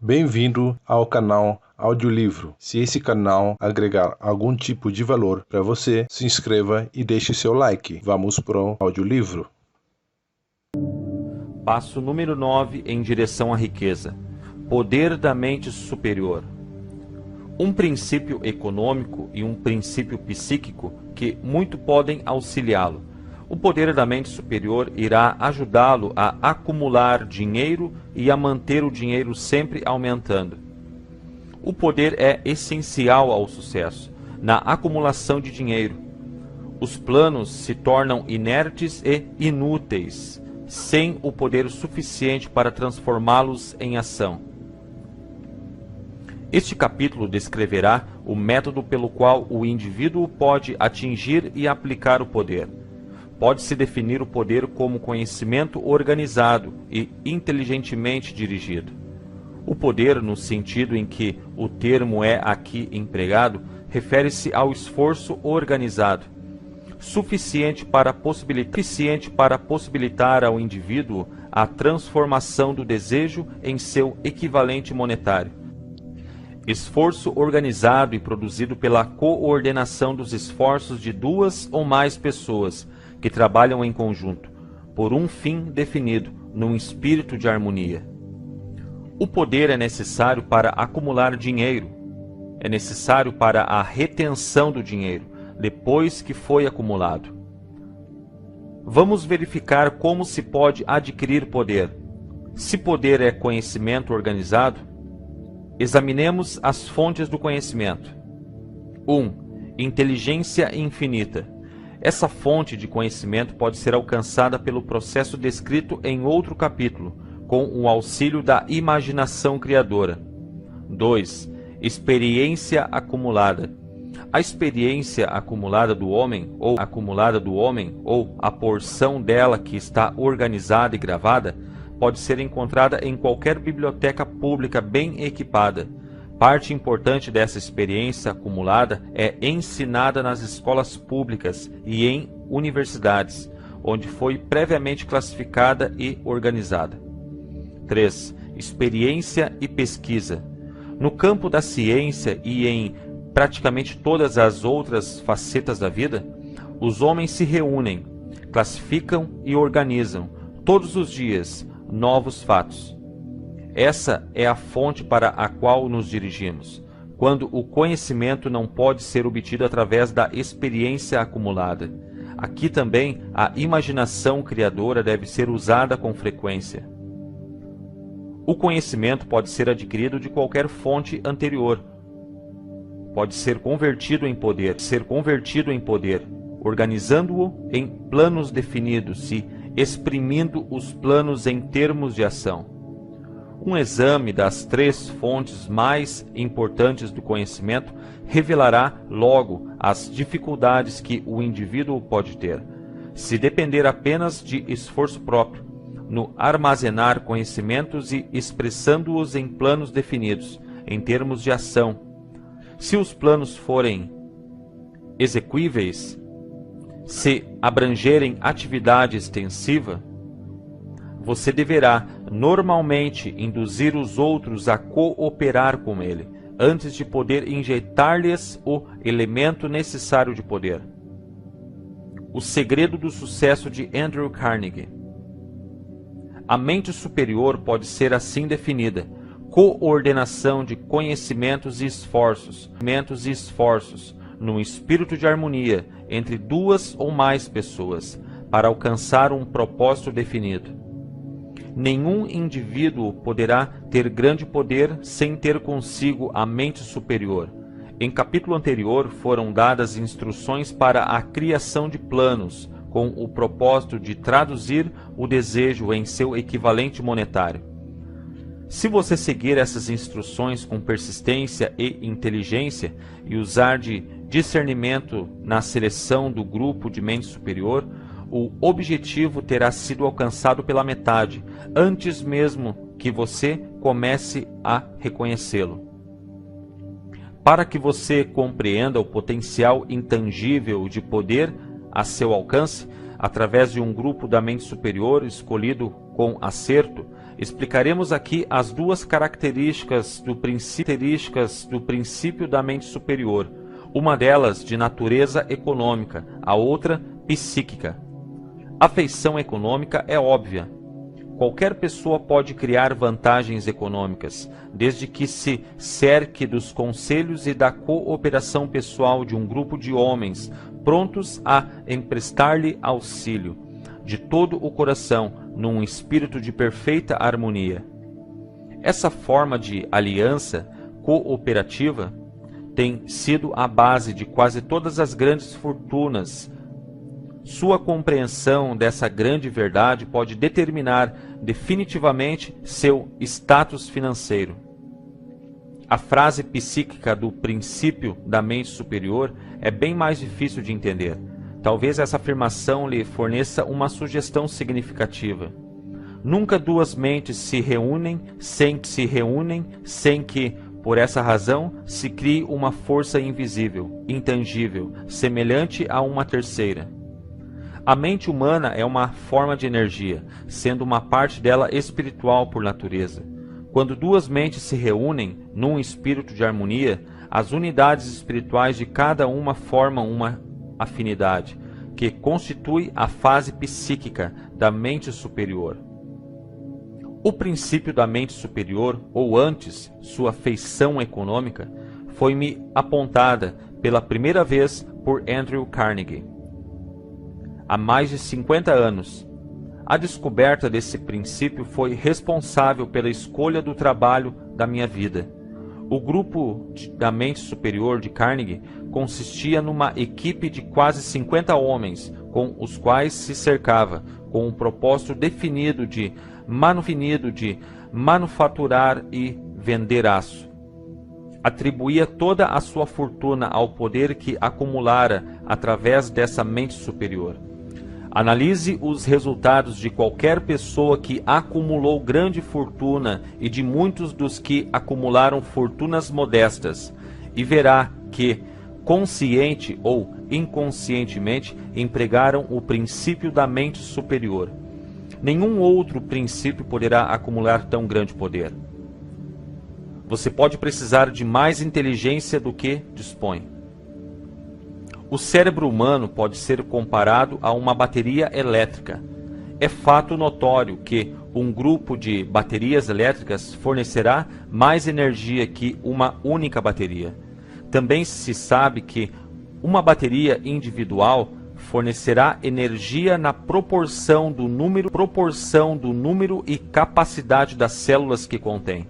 Bem-vindo ao canal Audiolivro. Se esse canal agregar algum tipo de valor para você, se inscreva e deixe seu like. Vamos para o audiolivro. Passo número 9 em direção à riqueza. Poder da mente superior. Um princípio econômico e um princípio psíquico que muito podem auxiliá-lo. O poder da mente superior irá ajudá-lo a acumular dinheiro e a manter o dinheiro sempre aumentando. O poder é essencial ao sucesso, na acumulação de dinheiro. Os planos se tornam inertes e inúteis, sem o poder suficiente para transformá-los em ação. Este capítulo descreverá o método pelo qual o indivíduo pode atingir e aplicar o poder. Pode-se definir o poder como conhecimento organizado e inteligentemente dirigido. O poder, no sentido em que o termo é aqui empregado, refere-se ao esforço organizado, suficiente para possibilitar ao indivíduo a transformação do desejo em seu equivalente monetário. Esforço organizado e produzido pela coordenação dos esforços de duas ou mais pessoas que trabalham em conjunto, por um fim definido, num espírito de harmonia. O poder é necessário para acumular dinheiro, é necessário para a retenção do dinheiro, depois que foi acumulado. Vamos verificar como se pode adquirir poder. Se poder é conhecimento organizado, examinemos as fontes do conhecimento. 1. Inteligência infinita. Essa fonte de conhecimento pode ser alcançada pelo processo descrito em outro capítulo, com o auxílio da imaginação criadora. 2. Experiência acumulada. A experiência acumulada do homem, ou a porção dela que está organizada e gravada, pode ser encontrada em qualquer biblioteca pública bem equipada. Parte importante dessa experiência acumulada é ensinada nas escolas públicas e em universidades, onde foi previamente classificada e organizada. 3. Experiência e pesquisa. No campo da ciência e em praticamente todas as outras facetas da vida, os homens se reúnem, classificam e organizam, todos os dias, novos fatos. Essa é a fonte para a qual nos dirigimos, quando o conhecimento não pode ser obtido através da experiência acumulada. Aqui também a imaginação criadora deve ser usada com frequência. O conhecimento pode ser adquirido de qualquer fonte anterior. Pode ser convertido em poder, organizando-o em planos definidos e exprimindo os planos em termos de ação. Um exame das 3 fontes mais importantes do conhecimento revelará logo as dificuldades que o indivíduo pode ter, se depender apenas de esforço próprio, no armazenar conhecimentos e expressando-os em planos definidos, em termos de ação. Se os planos forem execuíveis, se abrangerem atividade extensiva, você deverá normalmente induzir os outros a cooperar com ele, antes de poder injetar-lhes o elemento necessário de poder. O segredo do sucesso de Andrew Carnegie. A mente superior pode ser assim definida: coordenação de conhecimentos e esforços, num espírito de harmonia entre duas ou mais pessoas, para alcançar um propósito definido. Nenhum indivíduo poderá ter grande poder sem ter consigo a mente superior. Em capítulo anterior foram dadas instruções para a criação de planos, com o propósito de traduzir o desejo em seu equivalente monetário. Se você seguir essas instruções com persistência e inteligência e usar de discernimento na seleção do grupo de mente superior, o objetivo terá sido alcançado pela metade, antes mesmo que você comece a reconhecê-lo. Para que você compreenda o potencial intangível de poder a seu alcance, através de um grupo da mente superior escolhido com acerto, explicaremos aqui as duas características do princípio da mente superior, uma delas de natureza econômica, a outra psíquica. A feição econômica é óbvia. Qualquer pessoa pode criar vantagens econômicas, desde que se cerque dos conselhos e da cooperação pessoal de um grupo de homens prontos a emprestar-lhe auxílio, de todo o coração, num espírito de perfeita harmonia. Essa forma de aliança cooperativa tem sido a base de quase todas as grandes fortunas. Sua compreensão dessa grande verdade pode determinar definitivamente seu status financeiro. A frase psíquica do princípio da mente superior é bem mais difícil de entender. Talvez essa afirmação lhe forneça uma sugestão significativa. Nunca duas mentes se reúnem sem que, por essa razão, se crie uma força invisível, intangível, semelhante a uma terceira. A mente humana é uma forma de energia, sendo uma parte dela espiritual por natureza. Quando duas mentes se reúnem num espírito de harmonia, as unidades espirituais de cada uma formam uma afinidade, que constitui a fase psíquica da mente superior. O princípio da mente superior, ou antes, sua feição econômica, foi-me apontada pela primeira vez por Andrew Carnegie, há mais de 50 anos. A descoberta desse princípio foi responsável pela escolha do trabalho da minha vida. O grupo da mente superior de Carnegie consistia numa equipe de quase 50 homens, com os quais se cercava, com um propósito definido de manufaturar e vender aço. Atribuía toda a sua fortuna ao poder que acumulara através dessa mente superior. Analise os resultados de qualquer pessoa que acumulou grande fortuna e de muitos dos que acumularam fortunas modestas, e verá que, consciente ou inconscientemente, empregaram o princípio da mente superior. Nenhum outro princípio poderá acumular tão grande poder. Você pode precisar de mais inteligência do que dispõe. O cérebro humano pode ser comparado a uma bateria elétrica. É fato notório que um grupo de baterias elétricas fornecerá mais energia que uma única bateria. Também se sabe que uma bateria individual fornecerá energia na proporção do número e capacidade das células que contém.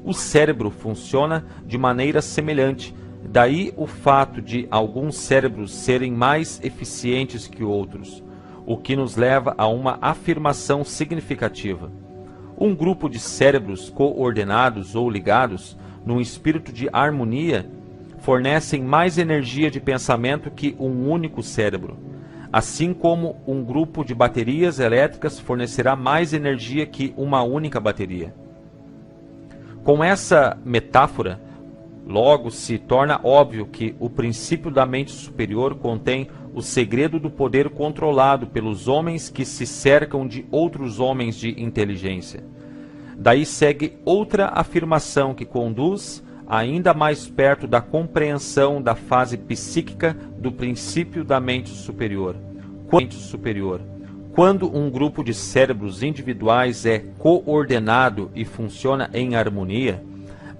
O cérebro funciona de maneira semelhante. Daí o fato de alguns cérebros serem mais eficientes que outros, o que nos leva a uma afirmação significativa. Um grupo de cérebros coordenados ou ligados, num espírito de harmonia, fornecem mais energia de pensamento que um único cérebro, assim como um grupo de baterias elétricas fornecerá mais energia que uma única bateria. Com essa metáfora, logo se torna óbvio que o princípio da mente superior contém o segredo do poder controlado pelos homens que se cercam de outros homens de inteligência. Daí segue outra afirmação que conduz ainda mais perto da compreensão da fase psíquica do princípio da mente superior. Quando um grupo de cérebros individuais é coordenado e funciona em harmonia,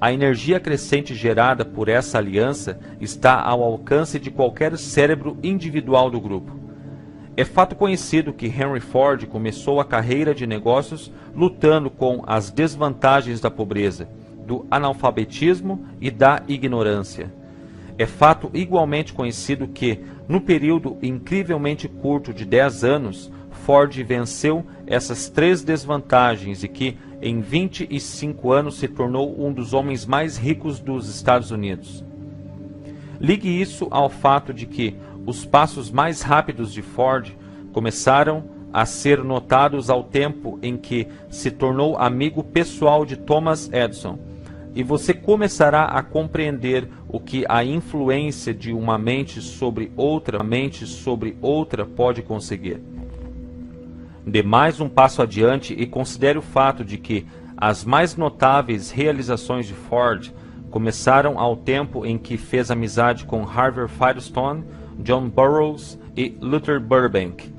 a energia crescente gerada por essa aliança está ao alcance de qualquer cérebro individual do grupo. É fato conhecido que Henry Ford começou a carreira de negócios lutando com as desvantagens da pobreza, do analfabetismo e da ignorância. É fato igualmente conhecido que, no período incrivelmente curto de 10 anos, Ford venceu essas três desvantagens e que, em 25 anos, se tornou um dos homens mais ricos dos Estados Unidos. Ligue isso ao fato de que os passos mais rápidos de Ford começaram a ser notados ao tempo em que se tornou amigo pessoal de Thomas Edison, e você começará a compreender o que a influência de uma mente sobre outra pode conseguir. Dê mais um passo adiante e considere o fato de que as mais notáveis realizações de Ford começaram ao tempo em que fez amizade com Harvey Firestone, John Burroughs e Luther Burbank,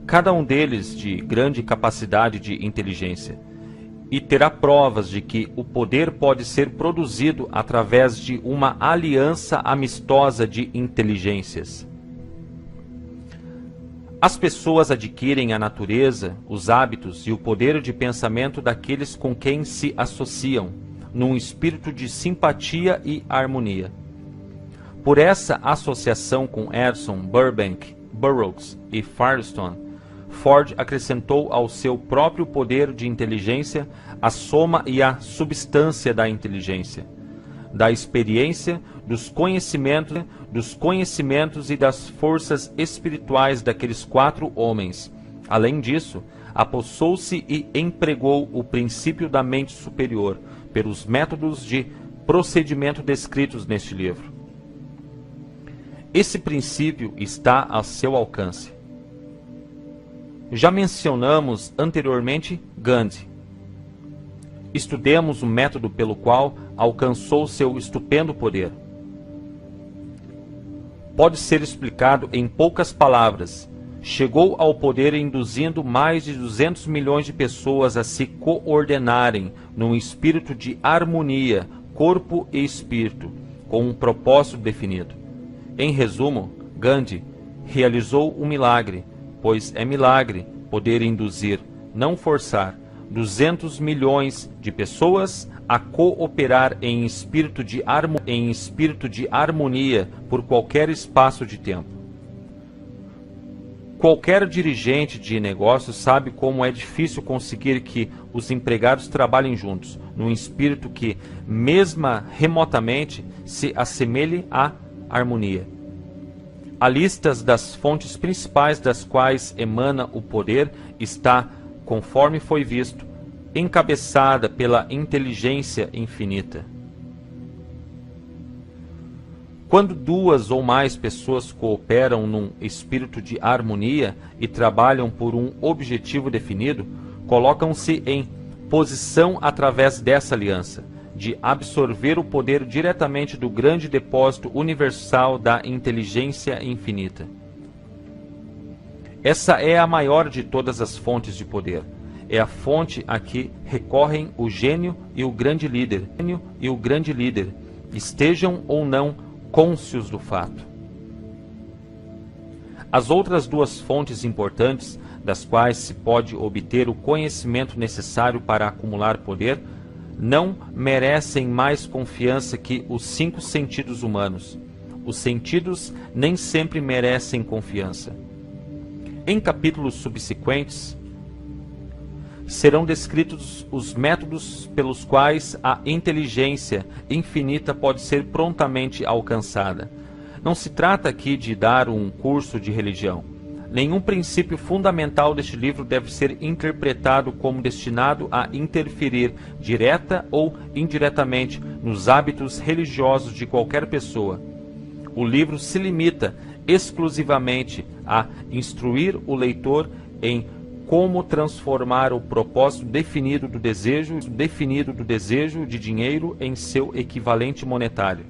cada um deles de grande capacidade de inteligência, e terá provas de que o poder pode ser produzido através de uma aliança amistosa de inteligências. As pessoas adquirem a natureza, os hábitos e o poder de pensamento daqueles com quem se associam, num espírito de simpatia e harmonia. Por essa associação com Edison, Burbank, Burroughs e Firestone, Ford acrescentou ao seu próprio poder de inteligência a soma e a substância da inteligência, da experiência, dos conhecimentos e das forças espirituais daqueles 4 homens. Além disso, apossou-se e empregou o princípio da mente superior pelos métodos de procedimento descritos neste livro. Esse princípio está a seu alcance. Já mencionamos anteriormente Gandhi. Estudemos o método pelo qual alcançou seu estupendo poder. Pode ser explicado em poucas palavras. Chegou ao poder induzindo mais de 200 milhões de pessoas a se coordenarem num espírito de harmonia, corpo e espírito, com um propósito definido. Em resumo, Gandhi realizou um milagre, pois é milagre poder induzir, não forçar, 200 milhões de pessoas a cooperar em espírito de harmonia por qualquer espaço de tempo. Qualquer dirigente de negócios sabe como é difícil conseguir que os empregados trabalhem juntos, num espírito que, mesmo remotamente, se assemelhe à harmonia. A lista das fontes principais das quais emana o poder está, conforme foi visto, encabeçada pela inteligência infinita. Quando 2 ou mais pessoas cooperam num espírito de harmonia e trabalham por um objetivo definido, colocam-se em posição através dessa aliança, de absorver o poder diretamente do grande depósito universal da inteligência infinita. Essa é a maior de todas as fontes de poder. É a fonte a que recorrem o gênio e o grande líder, estejam ou não cônscios do fato. As outras 2 fontes importantes, das quais se pode obter o conhecimento necessário para acumular poder, não merecem mais confiança que os 5 sentidos humanos. Os sentidos nem sempre merecem confiança. Em capítulos subsequentes, serão descritos os métodos pelos quais a inteligência infinita pode ser prontamente alcançada. Não se trata aqui de dar um curso de religião. Nenhum princípio fundamental deste livro deve ser interpretado como destinado a interferir direta ou indiretamente nos hábitos religiosos de qualquer pessoa. O livro se limita exclusivamente a instruir o leitor em como transformar o propósito definido do desejo de dinheiro em seu equivalente monetário.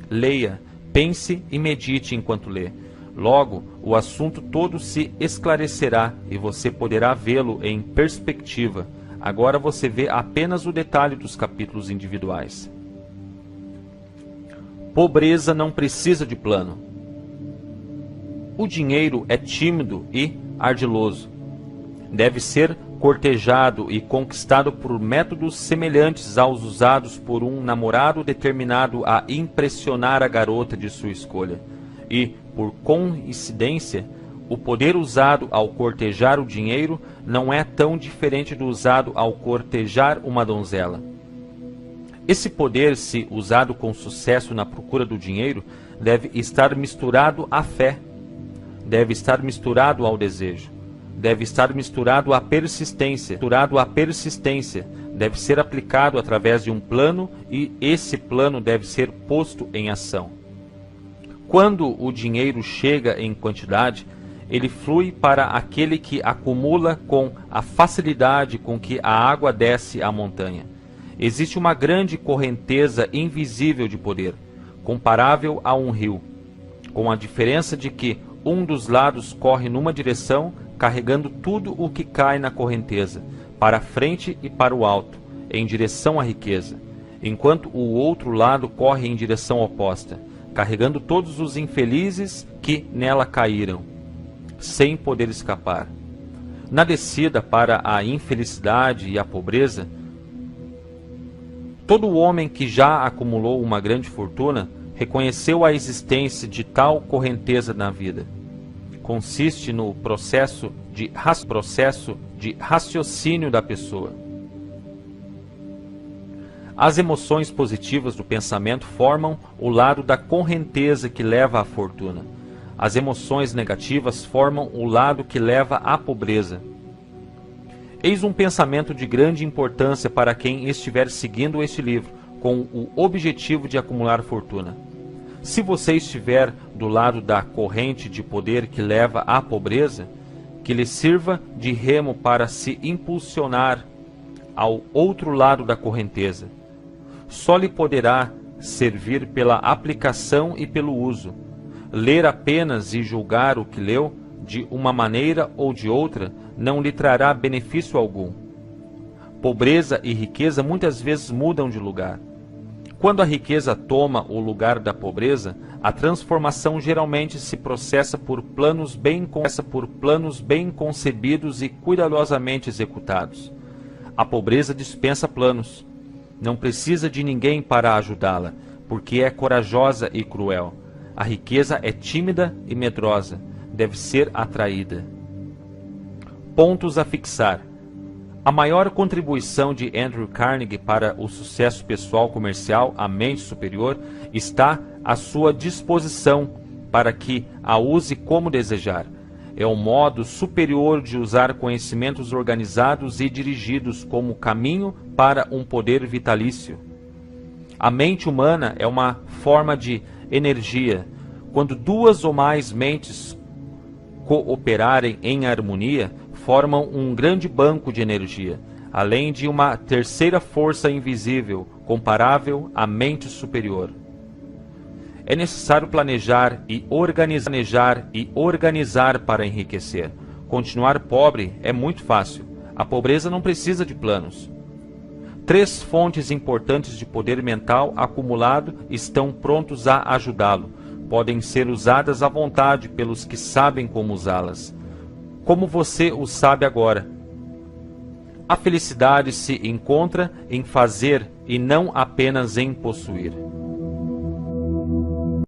Leia, pense e medite enquanto lê. Logo, o assunto todo se esclarecerá e você poderá vê-lo em perspectiva. Agora você vê apenas o detalhe dos capítulos individuais. Pobreza não precisa de plano. O dinheiro é tímido e ardiloso. Deve ser cortejado e conquistado por métodos semelhantes aos usados por um namorado determinado a impressionar a garota de sua escolha. E, por coincidência, o poder usado ao cortejar o dinheiro não é tão diferente do usado ao cortejar uma donzela. Esse poder, se usado com sucesso na procura do dinheiro, deve estar misturado à fé, deve estar misturado ao desejo, deve estar misturado à persistência, deve ser aplicado através de um plano e esse plano deve ser posto em ação. Quando o dinheiro chega em quantidade, ele flui para aquele que acumula com a facilidade com que a água desce a montanha. Existe uma grande correnteza invisível de poder, comparável a um rio, com a diferença de que um dos lados corre numa direção, carregando tudo o que cai na correnteza, para a frente e para o alto, em direção à riqueza, enquanto o outro lado corre em direção oposta, carregando todos os infelizes que nela caíram, sem poder escapar. Na descida para a infelicidade e a pobreza, todo homem que já acumulou uma grande fortuna reconheceu a existência de tal correnteza na vida. Consiste no processo de raciocínio da pessoa. As emoções positivas do pensamento formam o lado da correnteza que leva à fortuna. As emoções negativas formam o lado que leva à pobreza. Eis um pensamento de grande importância para quem estiver seguindo este livro, com o objetivo de acumular fortuna. Se você estiver do lado da corrente de poder que leva à pobreza, que lhe sirva de remo para se impulsionar ao outro lado da correnteza. Só lhe poderá servir pela aplicação e pelo uso. Ler apenas e julgar o que leu, de uma maneira ou de outra, não lhe trará benefício algum. Pobreza e riqueza muitas vezes mudam de lugar. Quando a riqueza toma o lugar da pobreza, a transformação geralmente se processa por planos bem concebidos e cuidadosamente executados. A pobreza dispensa planos. Não precisa de ninguém para ajudá-la, porque é corajosa e cruel. A riqueza é tímida e medrosa, deve ser atraída. Pontos a fixar. A maior contribuição de Andrew Carnegie para o sucesso pessoal comercial, a mente superior, está à sua disposição para que a use como desejar. É um modo superior de usar conhecimentos organizados e dirigidos como caminho para um poder vitalício. A mente humana é uma forma de energia. Quando duas ou mais mentes cooperarem em harmonia, formam um grande banco de energia, além de uma terceira força invisível, comparável à mente superior. É necessário planejar e organizar para enriquecer. Continuar pobre é muito fácil. A pobreza não precisa de planos. 3 fontes importantes de poder mental acumulado estão prontos a ajudá-lo. Podem ser usadas à vontade pelos que sabem como usá-las. Como você o sabe agora. A felicidade se encontra em fazer e não apenas em possuir.